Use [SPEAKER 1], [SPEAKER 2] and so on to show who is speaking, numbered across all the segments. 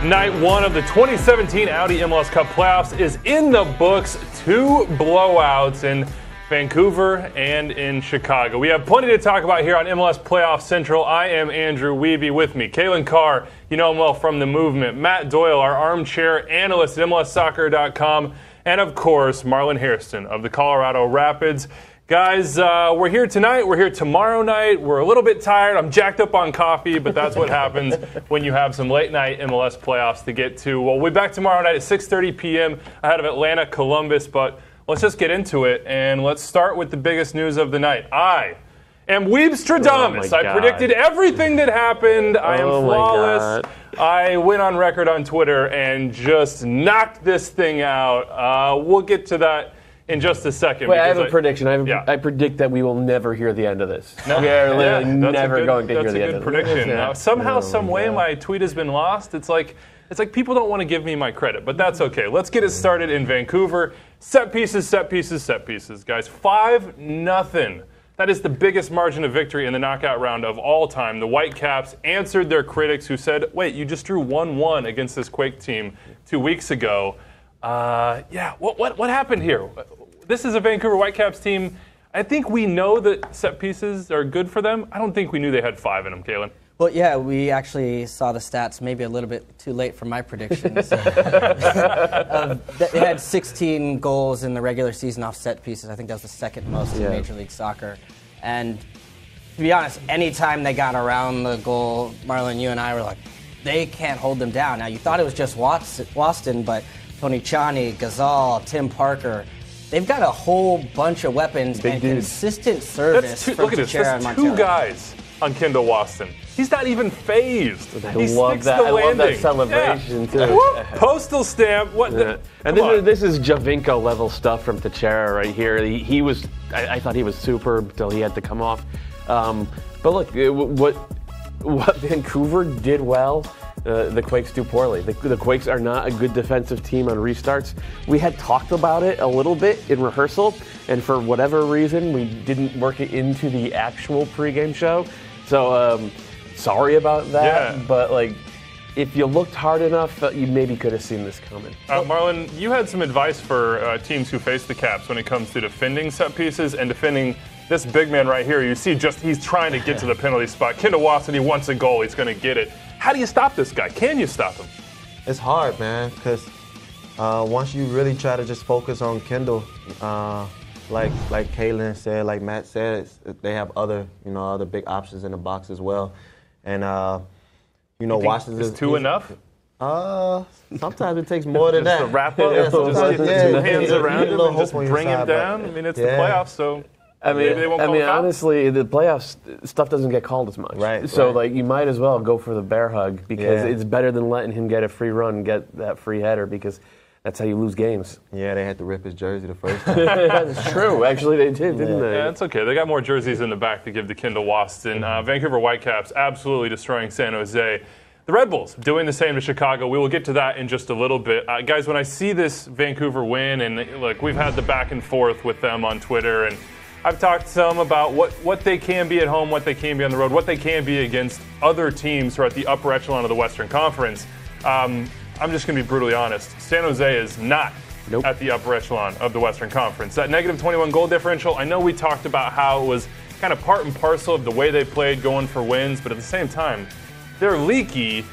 [SPEAKER 1] Night one of the 2017 Audi MLS Cup playoffs is in the books. 2 blowouts in Vancouver and in Chicago. We have plenty to talk about here on MLS Playoff Central. I am Andrew Wiebe. With me, Kalen Carr, you know him well from The Movement, Matt Doyle, our armchair analyst at MLSsoccer.com, and of course, Marlon Hairston of the Colorado Rapids. Guys, we're here tonight. We're here tomorrow night. We're a little bit tired. I'm jacked up on coffee, but that's what happens when you have some late-night MLS playoffs to get to. Well, we'll be back tomorrow night at 6:30 p.m. ahead of Atlanta, Columbus, but let's just get into it, and let's start with the biggest news of the night. I am Weebstradamus. I predicted everything that happened. I am flawless. I went on record on Twitter and just knocked this thing out. We'll get to that in just a second.
[SPEAKER 2] Wait, I have a prediction. I predict that we will never hear the end of this.
[SPEAKER 1] No.
[SPEAKER 2] We are literally never going to hear the end of this.
[SPEAKER 1] That's a good prediction.
[SPEAKER 2] Yeah.
[SPEAKER 1] Somehow, some way, my tweet has been lost. It's like people don't want to give me my credit, but that's okay. Let's get it started in Vancouver. Set pieces, guys. 5-0. That is the biggest margin of victory in the knockout round of all time. The Whitecaps answered their critics who said, wait, you just drew 1-1 against this Quake team 2 weeks ago. What happened here? This is a Vancouver Whitecaps team. I think we know that set pieces are good for them. I don't think we knew they had 5 in them, Kalen.
[SPEAKER 3] Well, yeah, we actually saw the stats maybe a little bit too late for my predictions. They had 16 goals in the regular season off set pieces. I think that was the second most in Major League Soccer. And to be honest, anytime they got around the goal, Marlon, you and I were like, they can't hold them down. Now, you thought it was just Waston, but Tony Chani, Gazal, Tim Parker, they've got a whole bunch of weapons consistent service from
[SPEAKER 1] look at this. That's 2 guys on Kendall Waston. He's not even phased. He sticks the landing. I love that
[SPEAKER 2] celebration, too.
[SPEAKER 1] Postal stamp.
[SPEAKER 2] And this is Javinko level stuff from Teixeira right here. He was. I thought he was superb until he had to come off. But look, what Vancouver did well, the Quakes do poorly. The Quakes are not a good defensive team on restarts. We had talked about it a little bit in rehearsal, and for whatever reason, we didn't work it into the actual pregame show. So sorry about that, but if you looked hard enough, you maybe could have seen this coming.
[SPEAKER 1] Marlon, you had some advice for teams who face the Caps when it comes to defending set pieces and defending this big man right here. You see, he's trying to get to the penalty spot. Kendall Waston, he wants a goal. He's going to get it. How do you stop this guy? Can you stop him?
[SPEAKER 4] It's hard, man, because once you really try to just focus on Kendall, like Kalen said, like Matt said, they have other big options in the box as well. And, Washington
[SPEAKER 1] is 2 enough?
[SPEAKER 4] Sometimes it takes more than that.
[SPEAKER 1] Just a wrap up? Just get the 2 hands around him and just bring him down? I mean, it's the playoffs, so maybe they won't call it.
[SPEAKER 2] Honestly, the playoffs stuff doesn't get called as much.
[SPEAKER 4] Right.
[SPEAKER 2] So, you might as well go for the bear hug because it's better than letting him get a free run and get that free header because that's how you lose games.
[SPEAKER 4] Yeah, they had to rip his jersey the first time.
[SPEAKER 2] That's true. Actually, they did, didn't they?
[SPEAKER 1] Yeah, it's okay. They got more jerseys in the back to give to Kendall Waston. Vancouver Whitecaps absolutely destroying San Jose. The Red Bulls doing the same to Chicago. We will get to that in just a little bit. Guys, when I see this Vancouver win, and we've had the back and forth with them on Twitter, and I've talked to them about what they can be at home, what they can be on the road, what they can be against other teams who are at the upper echelon of the Western Conference. I'm just going to be brutally honest. San Jose is not at the upper echelon of the Western Conference. That negative 21 goal differential, I know we talked about how it was kind of part and parcel of the way they played going for wins, but at the same time, they're leaky.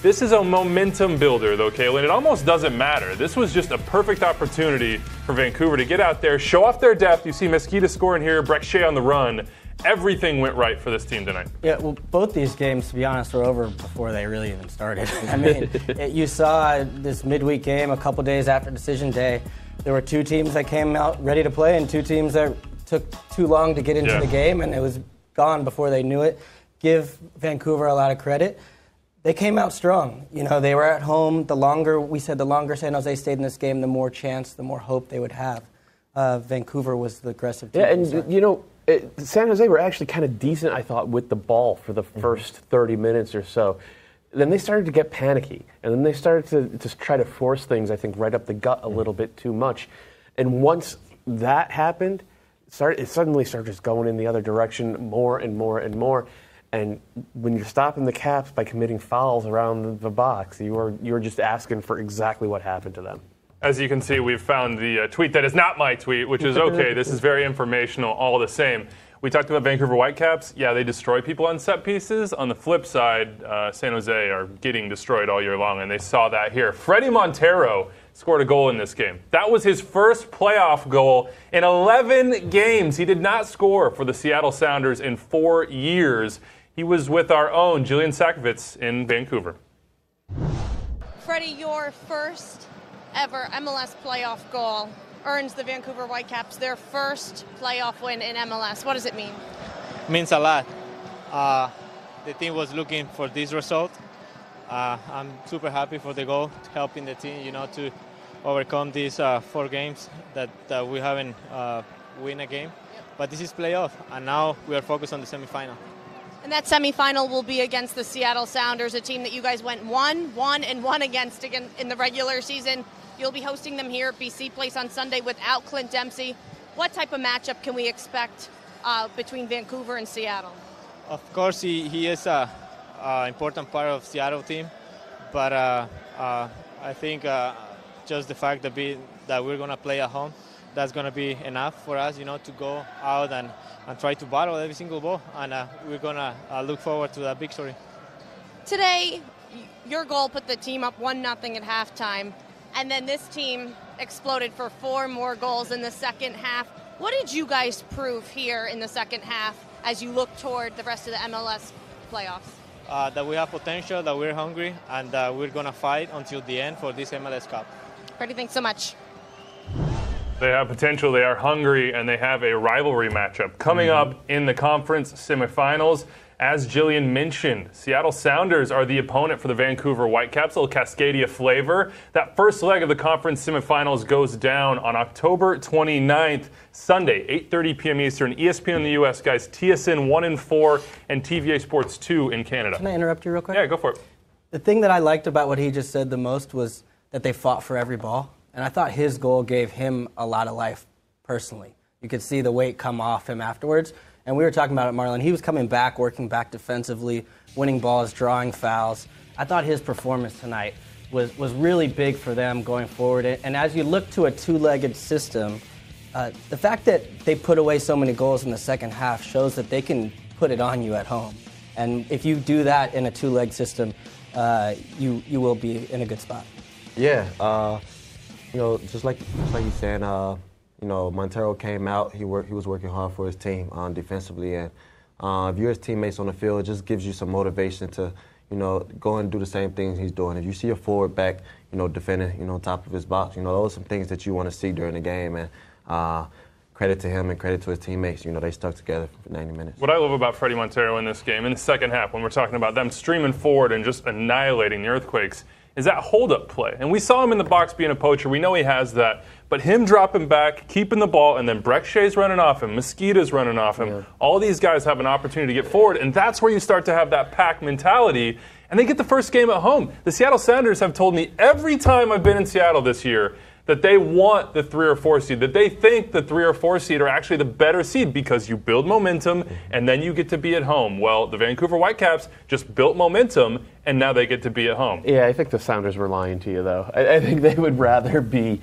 [SPEAKER 1] This is a momentum builder, though, Kalen. It almost doesn't matter. This was just a perfect opportunity for Vancouver to get out there, show off their depth. You see Mosquito scoring here, Breck Shea on the run. Everything went right for this team tonight.
[SPEAKER 3] Yeah, well, both these games, to be honest, were over before they really even started. I mean, you saw this midweek game a couple days after decision day. There were 2 teams that came out ready to play and 2 teams that took too long to get into the game, and it was gone before they knew it. Give Vancouver a lot of credit. They came out strong. They were at home. The longer San Jose stayed in this game, the more chance, the more hope they would have. Vancouver was the aggressive team.
[SPEAKER 2] Yeah, and San Jose were actually kind of decent, I thought, with the ball for the first 30 minutes or so. Then they started to get panicky, and then they started to just try to force things, I think, right up the gut a little bit too much. And once that happened, it suddenly started just going in the other direction more and more and more. And when you're stopping the Caps by committing fouls around the box, you're just asking for exactly what happened to them.
[SPEAKER 1] As you can see, we've found the tweet that is not my tweet, which is okay. This is very informational all the same. We talked about Vancouver Whitecaps. Yeah, they destroy people on set pieces. On the flip side, San Jose are getting destroyed all year long, and they saw that here. Freddie Montero scored a goal in this game. That was his first playoff goal in 11 games. He did not score for the Seattle Sounders in 4 years. He was with our own Jillian Sakovits in Vancouver.
[SPEAKER 5] Freddie, your first ever MLS playoff goal earns the Vancouver Whitecaps their first playoff win in MLS. What does it mean?
[SPEAKER 6] Means a lot. The team was looking for this result. I'm super happy for the goal, helping the team, to overcome these 4 games that we haven't win a game. Yep. But this is playoff, and now we are focused on the semifinal.
[SPEAKER 5] And that semifinal will be against the Seattle Sounders, a team that you guys went 1-1 against again in the regular season. You'll be hosting them here at BC Place on Sunday without Clint Dempsey. What type of matchup can we expect between Vancouver and Seattle?
[SPEAKER 6] Of course, he is an important part of Seattle team, but I think just the fact that we're going to play at home, that's going to be enough for us, to go out and try to battle every single ball, and we're going to look forward to that victory.
[SPEAKER 5] Today, your goal put the team up 1-0 at halftime. And then this team exploded for 4 more goals in the second half. What did you guys prove here in the second half as you look toward the rest of the MLS playoffs?
[SPEAKER 6] That we have potential, that we're hungry, and we're going to fight until the end for this MLS Cup.
[SPEAKER 5] Freddie, thanks so much.
[SPEAKER 1] They have potential, they are hungry, and they have a rivalry matchup coming up in the conference semifinals. As Jillian mentioned, Seattle Sounders are the opponent for the Vancouver Whitecaps, a little Cascadia flavor. That first leg of the conference semifinals goes down on October 29th, Sunday, 8:30 p.m. Eastern, ESPN in the U.S., guys, TSN 1 and 4, and TVA Sports 2 in Canada.
[SPEAKER 3] Can I interrupt you real quick?
[SPEAKER 1] Yeah, go for it.
[SPEAKER 3] The thing that I liked about what he just said the most was that they fought for every ball. And I thought his goal gave him a lot of life personally. You could see the weight come off him afterwards. And we were talking about it, Marlon. He was coming back, working back defensively, winning balls, drawing fouls. I thought his performance tonight was really big for them going forward. And as you look to a 2-legged system, the fact that they put away so many goals in the second half shows that they can put it on you at home. And if you do that in a 2-leg system, you will be in a good spot.
[SPEAKER 4] Yeah, just like you said, Montero came out. He was working hard for his team defensively, and if you're his teammates on the field, it just gives you some motivation to, go and do the same things he's doing. If you see a forward back, defending, on top of his box, those are some things that you want to see during the game, and credit to him and credit to his teammates. They stuck together for 90 minutes.
[SPEAKER 1] What I love about Freddie Montero in this game, in the second half, when we're talking about them streaming forward and just annihilating the Earthquakes, is that hold-up play. And we saw him in the box being a poacher. We know he has that. But him dropping back, keeping the ball, and then Breck Shea's running off him, Mosquito's running off him. Yeah. All these guys have an opportunity to get forward, and that's where you start to have that pack mentality. And they get the first game at home. The Seattle Sounders have told me every time I've been in Seattle this year that they want the 3 or 4 seed, that they think the 3 or 4 seed are actually the better seed because you build momentum and then you get to be at home. Well, the Vancouver Whitecaps just built momentum and now they get to be at home.
[SPEAKER 2] Yeah, I think the Sounders were lying to you, though. I think they would rather be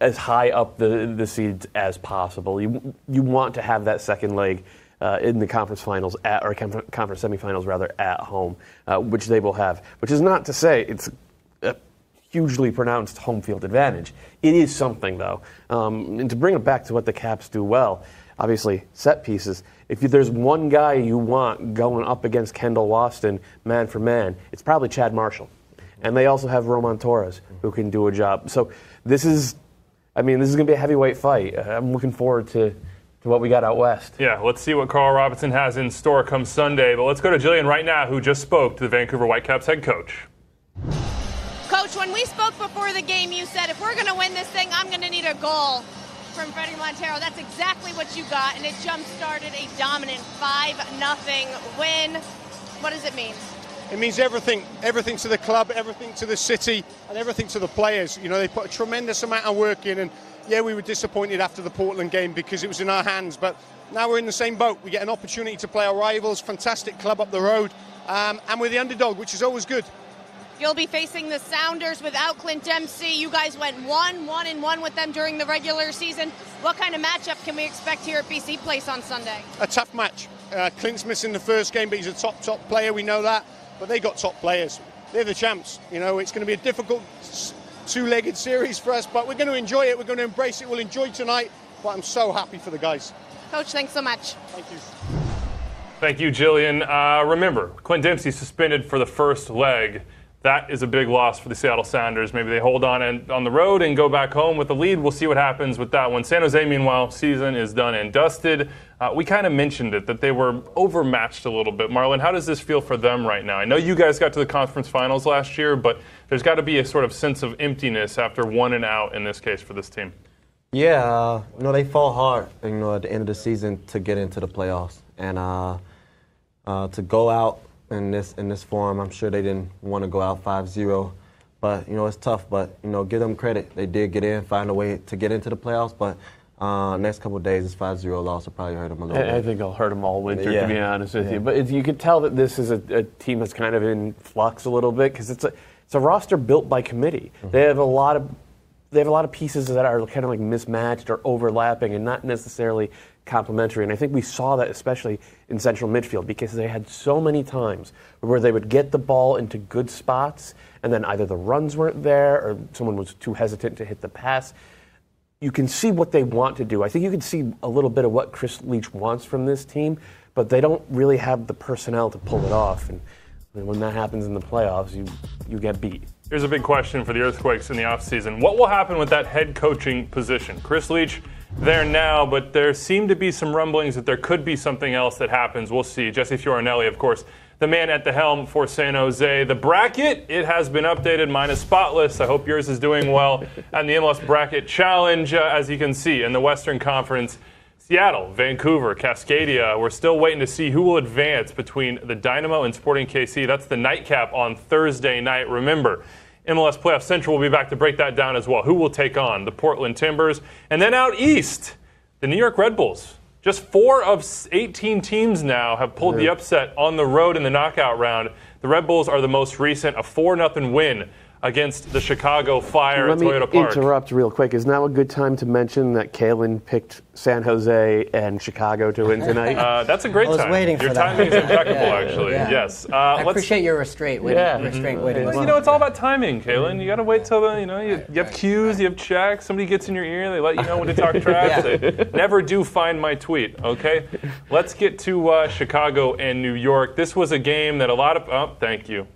[SPEAKER 2] as high up the seeds as possible. You want to have that second leg in the conference finals or conference semifinals rather at home, which they will have. Which is not to say it's a hugely pronounced home field advantage. It is something, though. And to bring it back to what the Caps do well, obviously set pieces. If there's one guy you want going up against Kendall Waston man for man, it's probably Chad Marshall. And they also have Roman Torres who can do a job. So this is going to be a heavyweight fight. I'm looking forward to what we got out west.
[SPEAKER 1] Yeah, let's see what Carl Robinson has in store come Sunday. But let's go to Jillian right now, who just spoke to the Vancouver Whitecaps head coach.
[SPEAKER 5] Coach, when we spoke before the game, you said, if we're going to win this thing, I'm going to need a goal from Freddie Montero. That's exactly what you got, and it jump-started a dominant 5-0 win. What does it mean?
[SPEAKER 7] it means everything to the club, everything to the city, and everything to the players. You know, they put a tremendous amount of work in, and yeah, we were disappointed after the Portland game because it was in our hands, but now we're in the same boat. We get an opportunity to play our rivals, fantastic club up the road, and we're the underdog, which is always good.
[SPEAKER 5] You'll be facing the Sounders without Clint Dempsey. You guys went 1-1-1 with them during the regular season. What kind of matchup can we expect here at BC Place on Sunday?
[SPEAKER 7] A tough match. Clint's missing the first game, but he's a top player. We know that. But they got top players. They're the champs. You know, it's going to be a difficult two-legged series for us, but we're going to enjoy it. We're going to embrace it. We'll enjoy tonight. But I'm so happy for the guys.
[SPEAKER 5] Coach, thanks so much.
[SPEAKER 7] Thank you.
[SPEAKER 1] Thank you, Jillian. Remember, Clint Dempsey suspended for the first leg. That is a big loss for the Seattle Sounders. Maybe they hold on the road and go back home with the lead. We'll see what happens with that one. San Jose, meanwhile, season is done and dusted. We kind of mentioned it, that they were overmatched a little bit. Marlon, how does this feel for them right now? I know you guys got to the conference finals last year, but there's got to be a sort of sense of emptiness after 1 and out in this case for this team.
[SPEAKER 4] Yeah, they fought hard, at the end of the season to get into the playoffs. And to go out in this form, I'm sure they didn't want to go out 5-0. But, it's tough. But, give them credit. They did get in, find a way to get into the playoffs. But next couple of days, this 5-0 loss will probably hurt them a little bit.
[SPEAKER 2] I think it'll hurt them all winter, to be honest with you. But you could tell that this is a team that's kind of in flux a little bit because it's a roster built by committee. Mm-hmm. They have a lot of pieces that are kind of like mismatched or overlapping and not necessarily complementary. And I think we saw that especially in central midfield because they had so many times where they would get the ball into good spots and then either the runs weren't there or someone was too hesitant to hit the pass. You can see what they want to do. I think you can see a little bit of what Chris Leach wants from this team, but they don't really have the personnel to pull it off. And when that happens in the playoffs, you get beat.
[SPEAKER 1] Here's a big question for the Earthquakes in the offseason. What will happen with that head coaching position? Chris Leach there now, but there seem to be some rumblings that there could be something else that happens. We'll see. Jesse Fioranelli, of course, the man at the helm for San Jose. The bracket, it has been updated. Mine is spotless. I hope yours is doing well. And the MLS Bracket Challenge, as you can see, in the Western Conference, Seattle, Vancouver, Cascadia. We're still waiting to see who will advance between the Dynamo and Sporting KC. That's the nightcap on Thursday night. Remember, MLS Playoff Central will be back to break that down as well. Who will take on the Portland Timbers? And then out east, the New York Red Bulls. Just 4 of 18 teams now have pulled the upset on the road in the knockout round. The Red Bulls are the most recent, a 4-0 win against the Chicago Fire at Toyota Park.
[SPEAKER 2] Let me interrupt real quick. Is now a good time to mention that Kalen picked San Jose and Chicago to win tonight?
[SPEAKER 1] That's a great time.
[SPEAKER 3] I was waiting for
[SPEAKER 1] Your
[SPEAKER 3] that.
[SPEAKER 1] timing is impeccable, actually.
[SPEAKER 3] Yeah.
[SPEAKER 1] Yes.
[SPEAKER 3] I appreciate your restraint. Waiting.
[SPEAKER 1] Well, it's all about timing, Kalen. You got to wait till you have cues, you have checks. Somebody gets in your ear, they let you know when to talk trash. They never do find my tweet, okay? Let's get to Chicago and New York. This was a game that a lot of... Oh, thank you.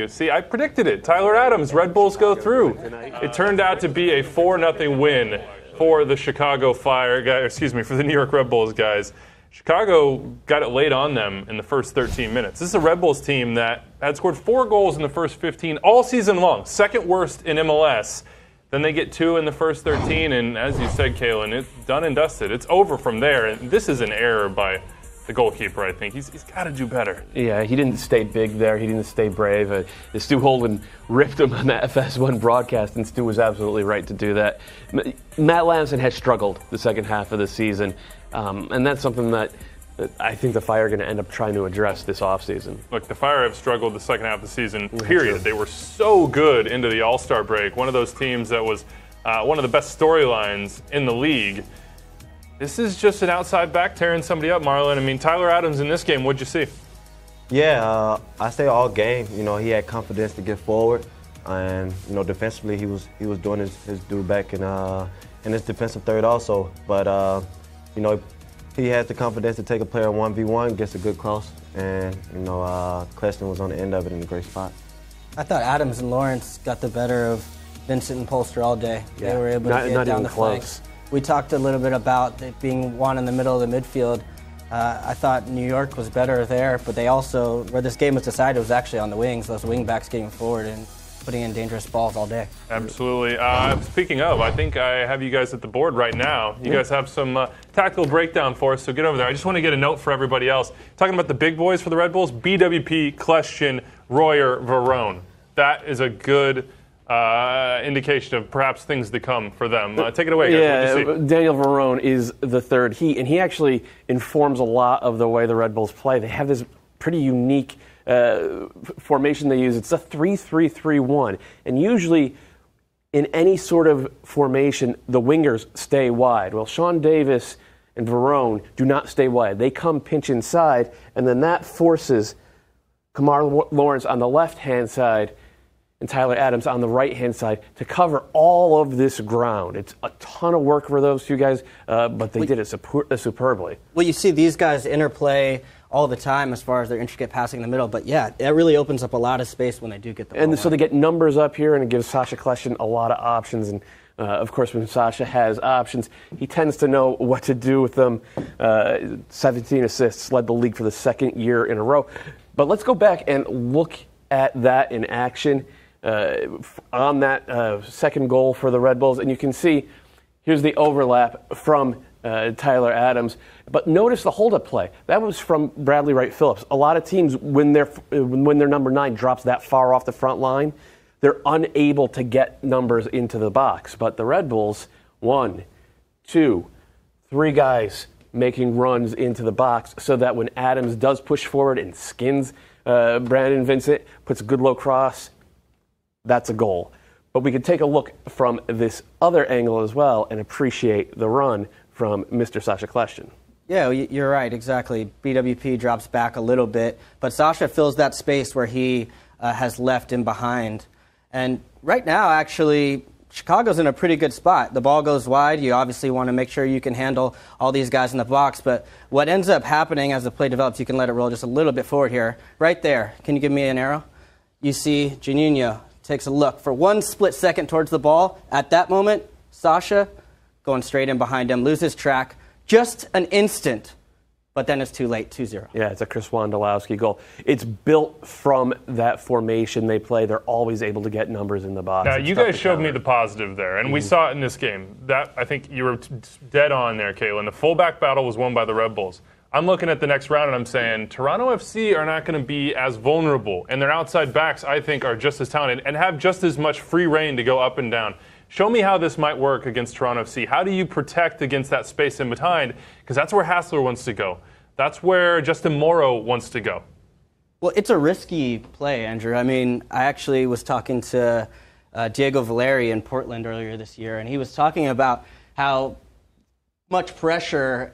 [SPEAKER 1] See, I predicted it. Tyler Adams, Red Bulls go through. It turned out to be a 4-0 win for the Chicago Fire, for the New York Red Bulls guys. Chicago got it laid on them in the first 13 minutes. This is a Red Bulls team that had scored 4 goals in the first 15 all season long, second worst in MLS. Then they get 2 in the first 13, and as you said, Kalen, it's done and dusted. It's over from there, and this is an error by the goalkeeper, I think. He's got to do better.
[SPEAKER 2] Yeah, he didn't stay big there. He didn't stay brave. Stu Holden ripped him on that FS1 broadcast, and Stu was absolutely right to do that. Matt Lamson has struggled the second half of the season, and that's something that I think the Fire are going to end up trying to address this offseason.
[SPEAKER 1] Look, the Fire have struggled the second half of the season, period. They were so good into the All-Star break, one of those teams that was one of the best storylines in the league. This is just an outside back tearing somebody up, Marlon. I mean, Tyler Adams in this game, what'd you see?
[SPEAKER 4] Yeah, I say all game. He had confidence to get forward, and defensively he was doing his due back in his defensive third also. But he has the confidence to take a player 1v1, gets a good cross, and Kleston was on the end of it in a great spot.
[SPEAKER 3] I thought Adams and Lawrence got the better of Vincent and Polster all day.
[SPEAKER 2] Yeah.
[SPEAKER 3] They were able to get down the flanks. We talked a little bit about it being one in the middle of the midfield. I thought New York was better there, but they also, where this game was decided, was actually on the wings, those wing backs getting forward and putting in dangerous balls all day.
[SPEAKER 1] Absolutely. Speaking of, I think I have you guys at the board right now. You guys have some tactical breakdown for us, so get over there. I just want to get a note for everybody else. Talking about the big boys for the Red Bulls, BWP, Kleston, Royer, Verone. That is a good indication of perhaps things to come for them. Take it away, guys.
[SPEAKER 2] Yeah, Daniel Verone is the third. He actually informs a lot of the way the Red Bulls play. They have this pretty unique formation they use. It's a 3-3-3-1, and usually in any sort of formation, the wingers stay wide. Well, Sean Davis and Verone do not stay wide. They come pinch inside, and then that forces Kamar Lawrence on the left-hand side and Tyler Adams on the right-hand side to cover all of this ground. It's a ton of work for those two guys, but they did it superbly.
[SPEAKER 3] Well, you see these guys interplay all the time as far as their intricate passing in the middle, but yeah, that really opens up a lot of space when they do get the ball.
[SPEAKER 2] And so they get numbers up here, and it gives Sasha Kljestan a lot of options. And of course, when Sasha has options, he tends to know what to do with them. 17 assists, led the league for the second year in a row. But let's go back and look at that in action on that second goal for the Red Bulls. And you can see, here's the overlap from Tyler Adams. But notice the hold-up play. That was from Bradley Wright-Phillips. A lot of teams, when their number 9 drops that far off the front line, they're unable to get numbers into the box. But the Red Bulls, 1, 2, 3 guys making runs into the box so that when Adams does push forward and skins Brandon Vincent, puts a good low cross, that's a goal. But we could take a look from this other angle as well and appreciate the run from Mr. Sasha Kljestan.
[SPEAKER 3] Yeah, you're right, exactly. BWP drops back a little bit, but Sasha fills that space where he has left him behind. And right now, actually, Chicago's in a pretty good spot. The ball goes wide. You obviously want to make sure you can handle all these guys in the box. But what ends up happening as the play develops, you can let it roll just a little bit forward here. Right there. Can you give me an arrow? You see Juninho takes a look for 1 split second towards the ball. At that moment, Sasha going straight in behind him, loses track. Just an instant. But then it's too late, 2-0.
[SPEAKER 2] Yeah, it's a Chris Wondolowski goal. It's built from that formation they play. They're always able to get numbers in the box.
[SPEAKER 1] Now, you guys showed me the positive there, and we saw it in this game. That I think you were dead on there, Caitlin. The fullback battle was won by the Red Bulls. I'm looking at the next round, and I'm saying Toronto FC are not going to be as vulnerable, and their outside backs, I think, are just as talented and have just as much free reign to go up and down. Show me how this might work against Toronto FC. How do you protect against that space in behind? Because that's where Hassler wants to go. That's where Justin Morrow wants to go.
[SPEAKER 3] Well, it's a risky play, Andrew. I mean, I actually was talking to Diego Valeri in Portland earlier this year, and he was talking about how much pressure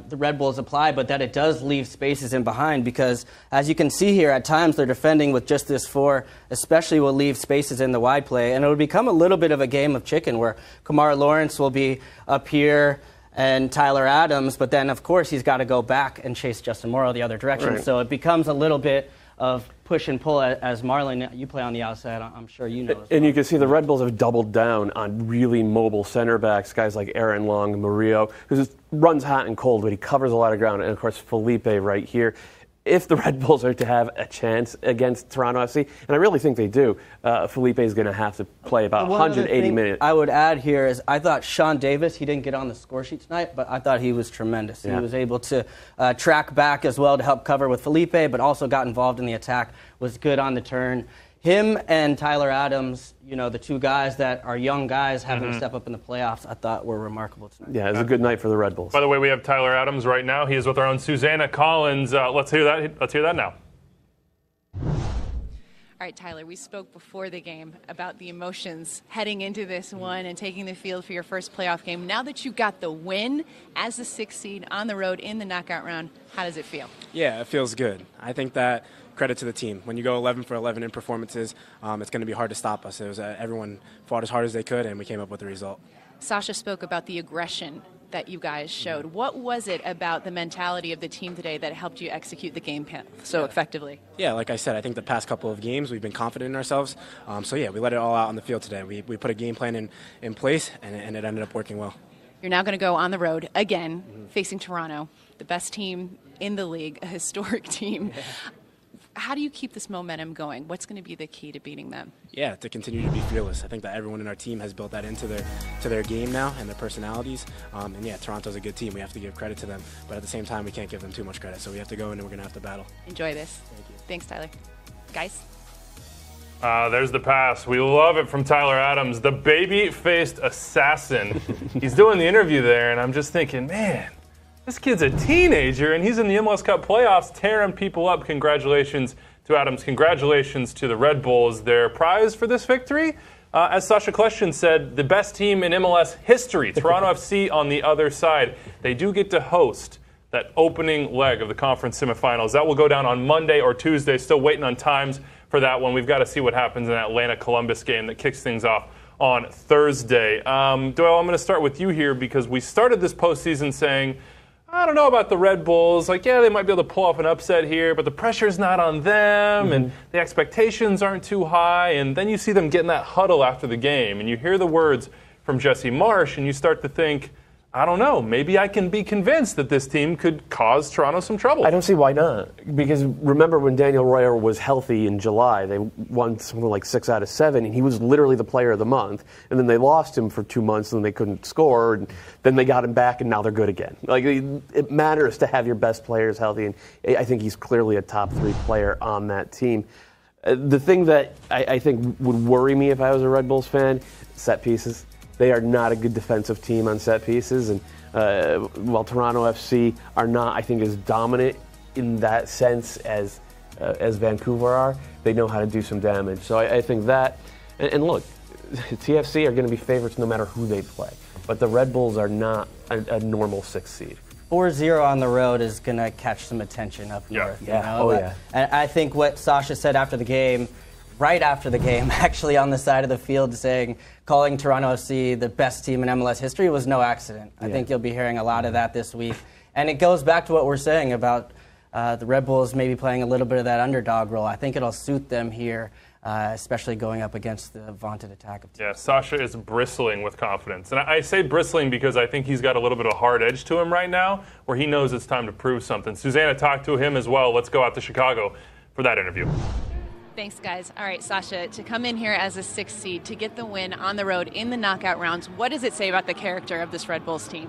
[SPEAKER 3] the Red Bulls apply, but that it does leave spaces in behind because, as you can see here, at times they're defending with just this 4, especially will leave spaces in the wide play, and it would become a little bit of a game of chicken where Kamar Lawrence will be up here and Tyler Adams, but then, of course, he's got to go back and chase Justin Morrow the other direction.
[SPEAKER 2] Right.
[SPEAKER 3] So it becomes a little bit of push and pull. As Marlon, you play on the outside, I'm sure you know.
[SPEAKER 2] And you can see the Red Bulls have doubled down on really mobile center backs, guys like Aaron Long, Murillo, who just runs hot and cold, but he covers a lot of ground. And, of course, Felipe right here. If the Red Bulls are to have a chance against Toronto FC, and I really think they do, Felipe is going to have to play about 180 minutes.
[SPEAKER 3] I would add here is I thought Sean Davis, he didn't get on the score sheet tonight, but I thought he was tremendous. Yeah. He was able to track back as well to help cover with Felipe, but also got involved in the attack, was good on the turn. Him and Tyler Adams, you know, the 2 guys that are young guys having to step up in the playoffs, I thought were remarkable tonight.
[SPEAKER 2] Yeah, it was a good night for the Red Bulls.
[SPEAKER 1] By the way, we have Tyler Adams right now. He is with our own Susanna Collins. Let's hear that. Let's hear that now.
[SPEAKER 8] All right, Tyler, we spoke before the game about the emotions heading into this one and taking the field for your first playoff game. Now that you got the win as the 6th seed on the road in the knockout round, how does it feel?
[SPEAKER 9] Yeah, it feels good. I think that credit to the team. When you go 11 for 11 in performances, it's going to be hard to stop us. It was everyone fought as hard as they could, and we came up with the result.
[SPEAKER 8] Sasha spoke about the aggression that you guys showed. What was it about the mentality of the team today that helped you execute the game plan so effectively?
[SPEAKER 9] Yeah, like I said, I think the past couple of games we've been confident in ourselves. So, yeah, we let it all out on the field today. We put a game plan in place, and it ended up working well.
[SPEAKER 8] You're now going to go on the road again, facing Toronto, the best team in the league, a historic team. Yeah. How do you keep this momentum going? What's going to be the key to beating them?
[SPEAKER 9] Yeah, to continue to be fearless. I think that everyone in our team has built that into their game now and their personalities. And yeah, Toronto's a good team. We have to give credit to them. But at the same time, we can't give them too much credit. So we have to go in and we're going to have to battle.
[SPEAKER 8] Enjoy this.
[SPEAKER 9] Thank you.
[SPEAKER 8] Thanks, Tyler. Guys?
[SPEAKER 1] There's the pass. We love it from Tyler Adams, the baby-faced assassin. He's doing the interview there, and I'm just thinking, man, this kid's a teenager, and he's in the MLS Cup playoffs tearing people up. Congratulations to Adams. Congratulations to the Red Bulls. Their prize for this victory, as Sasha Kljestan said, the best team in MLS history, Toronto FC on the other side. They do get to host that opening leg of the conference semifinals. That will go down on Monday or Tuesday. Still waiting on times for that one. We've got to see what happens in that Atlanta-Columbus game that kicks things off on Thursday. Doyle, I'm going to start with you here because we started this postseason saying, I don't know about the Red Bulls. Like, yeah, they might be able to pull off an upset here, but the pressure's not on them, and the expectations aren't too high. And then you see them get in that huddle after the game, and you hear the words from Jesse Marsch, and you start to think, I don't know, maybe I can be convinced that this team could cause Toronto some trouble.
[SPEAKER 2] I don't see why not. Because remember when Daniel Royer was healthy in July, they won something like 6 out of 7, and he was literally the player of the month. And then they lost him for 2 months, and they couldn't score. And then they got him back, and now they're good again. Like, it matters to have your best players healthy, and I think he's clearly a top 3 player on that team. The thing that I think would worry me if I was a Red Bulls fan, set pieces. They are not a good defensive team on set pieces, and while Toronto FC are not, I think, as dominant in that sense as Vancouver are, they know how to do some damage. So I think that, and look, TFC are going to be favorites no matter who they play, but the Red Bulls are not a normal 6th seed.
[SPEAKER 3] 4-0 on the road is going to catch some attention up north.
[SPEAKER 2] Yeah.
[SPEAKER 3] You know? And I think what Sasha said after the game, right after the game, actually on the side of the field, calling Toronto FC the best team in MLS history was no accident. I think you'll be hearing a lot of that this week. And it goes back to what we're saying about the Red Bulls maybe playing a little bit of that underdog role. I think it'll suit them here, especially going up against the vaunted attack of teams.
[SPEAKER 1] Yeah, Sasha is bristling with confidence. And I say bristling because I think he's got a little bit of a hard edge to him right now where he knows it's time to prove something. Susanna talked to him as well. Let's go out to Chicago for that interview.
[SPEAKER 8] Thanks, guys. All right, Sasha, to come in here as a 6th seed, to get the win on the road in the knockout rounds, what does it say about the character of this Red Bulls team?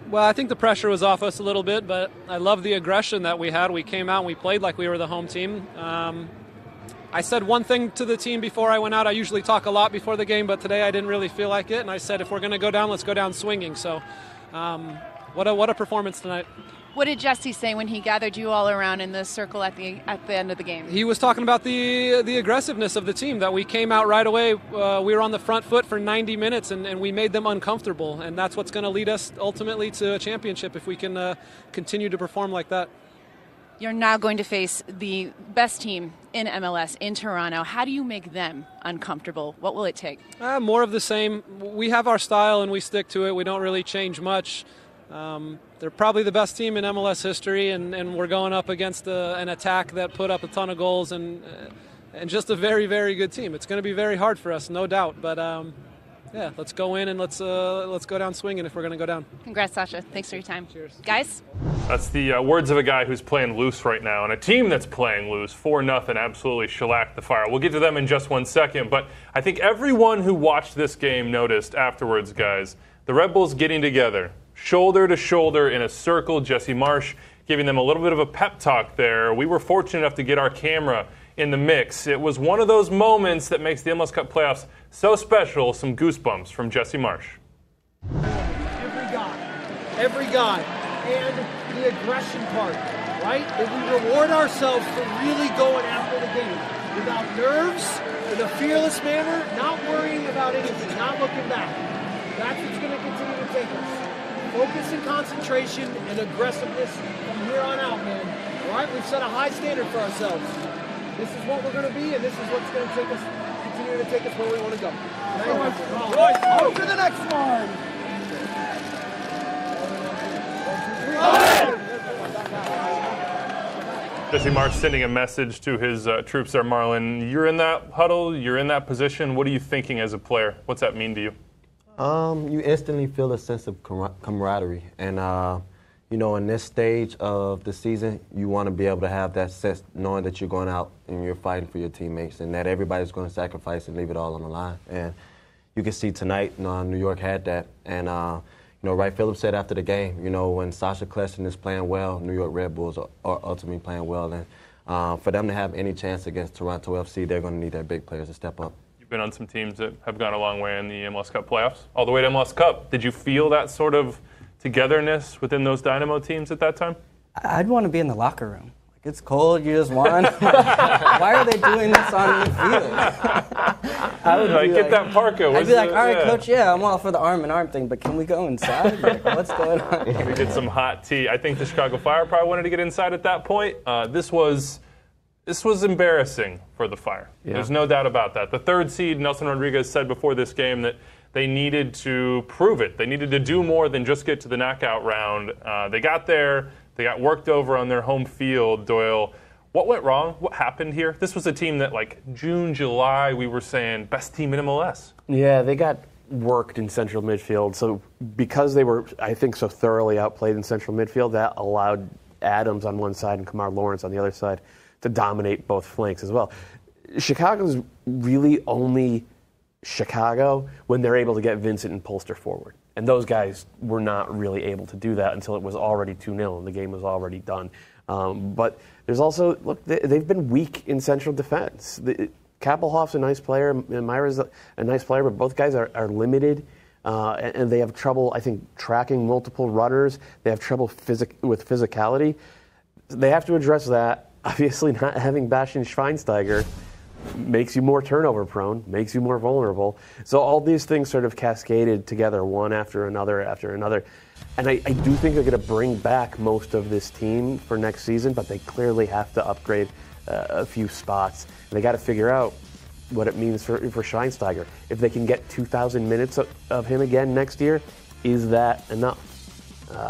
[SPEAKER 10] Well, I think the pressure was off us a little bit, but I love the aggression that we had. We came out and we played like we were the home team. I said one thing to the team before I went out. I usually talk a lot before the game, but today I didn't really feel like it, and I said if we're going to go down, let's go down swinging. So what a performance tonight.
[SPEAKER 8] What did Jesse say when he gathered you all around in the circle at the end of the game?
[SPEAKER 10] He was talking about the aggressiveness of the team, that we came out right away. We were on the front foot for 90 minutes, and we made them uncomfortable. And that's what's going to lead us ultimately to a championship if we can continue to perform like that.
[SPEAKER 8] You're now going to face the best team in MLS in Toronto. How do you make them uncomfortable? What will it take?
[SPEAKER 10] More of the same. We have our style, and we stick to it. We don't really change much. They're probably the best team in MLS history, and we're going up against an attack that put up a ton of goals and just a very, very good team. It's going to be very hard for us, no doubt. But yeah, let's go in and let's go down swinging if we're going to go down.
[SPEAKER 8] Congrats, Sasha. Thanks for your time.
[SPEAKER 10] Cheers.
[SPEAKER 8] Guys?
[SPEAKER 1] That's the words of a guy who's playing loose right now, and a team that's playing loose, 4-0, absolutely shellacked the Fire. We'll get to them in just one second, but I think everyone who watched this game noticed afterwards, guys, the Red Bulls getting together, shoulder to shoulder in a circle. Jesse Marsch giving them a little bit of a pep talk there. We were fortunate enough to get our camera in the mix. It was one of those moments that makes the MLS Cup playoffs so special. Some goosebumps from Jesse Marsch.
[SPEAKER 11] Every guy, and the aggression part, right? That we reward ourselves for really going after the game without nerves, in a fearless manner, not worrying about anything, not looking back. That's what's going to continue to take us. Focus and concentration and aggressiveness from here on out, man. All right, we've set a high standard for ourselves. This is what we're going to be, and this is what's going to continue to take us where we want to go. Royce, on to the next one.
[SPEAKER 1] Jesse Marsch sending a message to his troops there, Marlon. You're in that huddle, you're in that position. What are you thinking as a player? What's that mean to you?
[SPEAKER 4] You instantly feel a sense of camaraderie. And, you know, in this stage of the season, you want to be able to have that sense, knowing that you're going out and you're fighting for your teammates and that everybody's going to sacrifice and leave it all on the line. And you can see tonight, New York had that. And, you know, Wright Phillips said after the game, you know, when Sasha Kljestan is playing well, New York Red Bulls are ultimately playing well. And For them to have any chance against Toronto FC, they're going to need their big players to step up.
[SPEAKER 1] You've been on some teams that have gone a long way in the MLS Cup playoffs, all the way to MLS Cup. Did you feel that sort of togetherness within those Dynamo teams at that time?
[SPEAKER 3] I'd want to be in the locker room. Like, it's cold, you just won. Why are they doing this on the field? I would
[SPEAKER 1] like, get that parka.
[SPEAKER 3] I'd be like, all right, coach, yeah, I'm all for the arm-in-arm thing, but can we go inside? Like, what's going on here?
[SPEAKER 1] We get some hot tea. I think the Chicago Fire probably wanted to get inside at that point. This was embarrassing for the Fire. Yeah. There's no doubt about that. The third seed, Nelson Rodriguez, said before this game that they needed to prove it. They needed to do more than just get to the knockout round. They got there. They got worked over on their home field, Doyle. What went wrong? What happened here? This was a team that, like, June, July, we were saying, best team in MLS.
[SPEAKER 2] Yeah, they got worked in central midfield. So because they were, I think, so thoroughly outplayed in central midfield, that allowed Adams on one side and Kamar Lawrence on the other side to dominate both flanks as well. Chicago's really only Chicago when they're able to get Vincent and Polster forward. And those guys were not really able to do that until it was already 2-0 and the game was already done. But there's also, look, they've been weak in central defense. Kappelhoff's a nice player, Myra's a nice player, but both guys are limited. And they have trouble, I think, tracking multiple runners. They have trouble with physicality. They have to address that. Obviously, not having Bastian Schweinsteiger makes you more turnover prone, makes you more vulnerable. So all these things sort of cascaded together, one after another after another. And I do think they're going to bring back most of this team for next season, but they clearly have to upgrade a few spots. And they got to figure out what it means for Schweinsteiger. If they can get 2,000 minutes of him again next year, is that enough?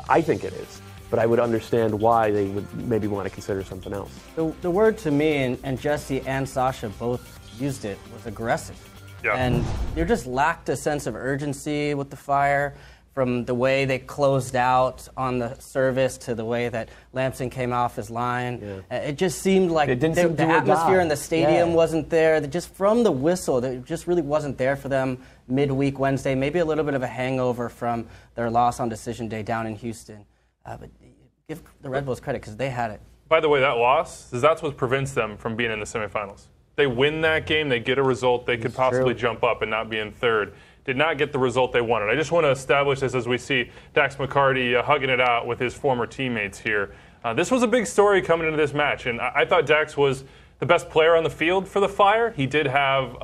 [SPEAKER 2] I think it is. But I would understand why they would maybe want to consider something else.
[SPEAKER 3] The word to me, and Jesse and Sasha both used it, was aggressive.
[SPEAKER 1] Yeah.
[SPEAKER 3] And there just lacked a sense of urgency with the Fire, from the way they closed out on the service to the way that Lampson came off his line. Yeah. It just seemed like the atmosphere in the stadium wasn't there. Just from the whistle, it just really wasn't there for them midweek Wednesday. Maybe a little bit of a hangover from their loss on decision day down in Houston. But give the Red Bulls credit because they had it.
[SPEAKER 1] By the way, that loss, that's what prevents them from being in the semifinals. They win that game, they get a result, they could possibly jump up and not be in third. Did not get the result they wanted. I just want to establish this as we see Dax McCarty hugging it out with his former teammates here. This was a big story coming into this match, and I thought Dax was the best player on the field for the Fire. He did have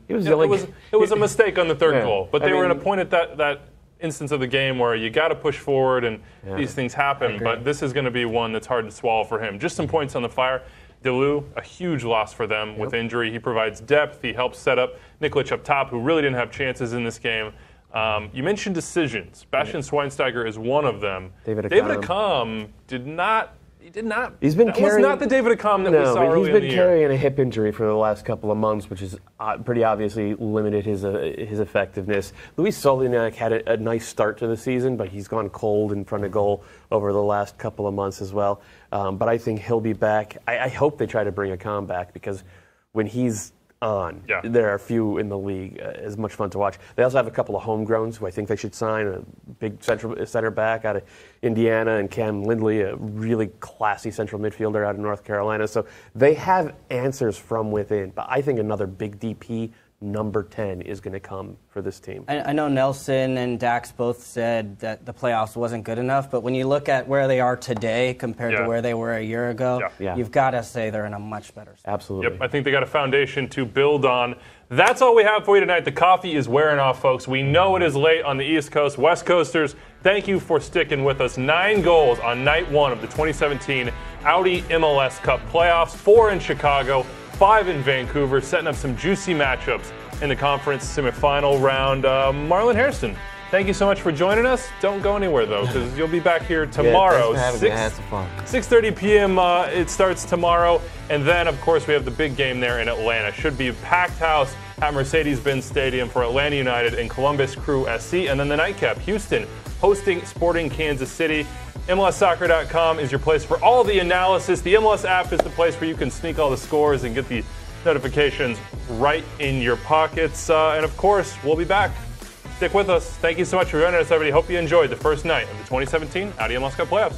[SPEAKER 1] it was a mistake on the third goal, but they were in a point at that instance of the game where you got to push forward and these things happen, but this is going to be one that's hard to swallow for him. Just some points on the Fire. Delu, a huge loss for them with injury. He provides depth. He helps set up Nikolic up top, who really didn't have chances in this game. You mentioned decisions. Bastian Schweinsteiger is one of them. David Accam did not.
[SPEAKER 2] He's been
[SPEAKER 1] was not the David Accam that we saw earlier in the year.
[SPEAKER 2] He's been carrying a hip injury for the last couple of months, which has pretty obviously limited his effectiveness. Luis Soliniak had a nice start to the season, but he's gone cold in front of goal over the last couple of months as well. But I think he'll be back. I hope they try to bring Accam back because when he's on, there are few in the league as much fun to watch. They also have a couple of homegrowns who I think they should sign, a big center back out of Indiana and Cam Lindley, a really classy central midfielder out of North Carolina. So they have answers from within, but I think another big DP number 10 is going to come for this team.
[SPEAKER 3] I know Nelson and Dax both said that the playoffs wasn't good enough, but when you look at where they are today compared to where they were a year ago, you've got to say they're in a much better spot.
[SPEAKER 2] Absolutely.
[SPEAKER 1] Yep, I think they got a foundation to build on. That's all we have for you tonight. The coffee is wearing off, folks. We know it is late on the East Coast. West Coasters, thank you for sticking with us. 9 goals on night 1 of the 2017 Audi MLS Cup playoffs, 4 in Chicago, 5 in Vancouver, setting up some juicy matchups in the conference semifinal round. Marlon Hairston, thank you so much for joining us. Don't go anywhere, though, because you'll be back here tomorrow. 6:30 p.m. It starts tomorrow. And then, of course, we have the big game there in Atlanta. Should be a packed house at Mercedes-Benz Stadium for Atlanta United and Columbus Crew SC. And then the nightcap, Houston hosting Sporting Kansas City. MLSsoccer.com is your place for all the analysis. The MLS app is the place where you can sneak all the scores and get the notifications right in your pockets. And of course, we'll be back. Stick with us. Thank you so much for joining us, everybody. Hope you enjoyed the first night of the 2017 Audi MLS Cup playoffs.